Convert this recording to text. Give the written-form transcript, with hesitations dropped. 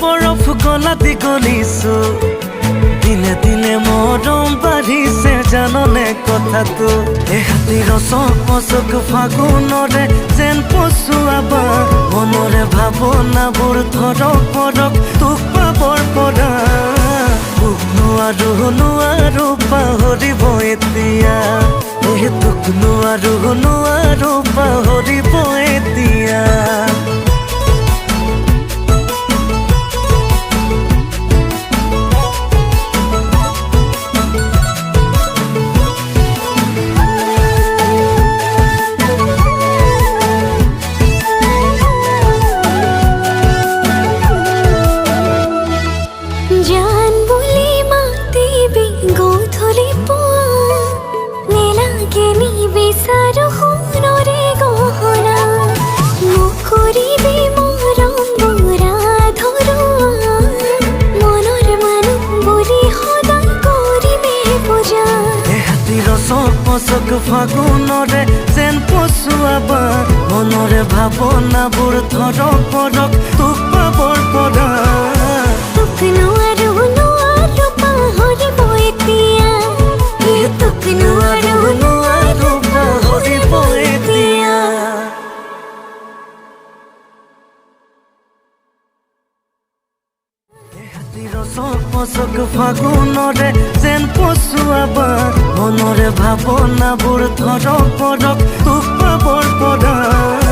বৰফ গলা দীঘলিছো দিনে দিনে মৰম বাঢ়িছে জাননে কথাটো এহাতীৰ চক ফাগুনৰে যেন পচুৱাবা মনৰে ভাৱনাবোৰ ধৰক পৰক তোক পাবৰ পৰা নোৱাৰো পাহৰিব এতিয়া তোক নোৱাৰো পাহৰিব এতিয়া চক ফাগুনৰে যেন পচুৱাবা মনৰে ভাৱনাবোৰ ধৰক পৰক তোক পাবৰ পৰা তোক নোৱাৰো পাহৰিব এতিয়া তোক নোৱাৰো পাহৰিব এতিয়া চক ফাগুনৰে যেন পচুৱাবা মনৰে ভাৱনাবোৰ ধৰক পৰক তোক পাবৰ পৰা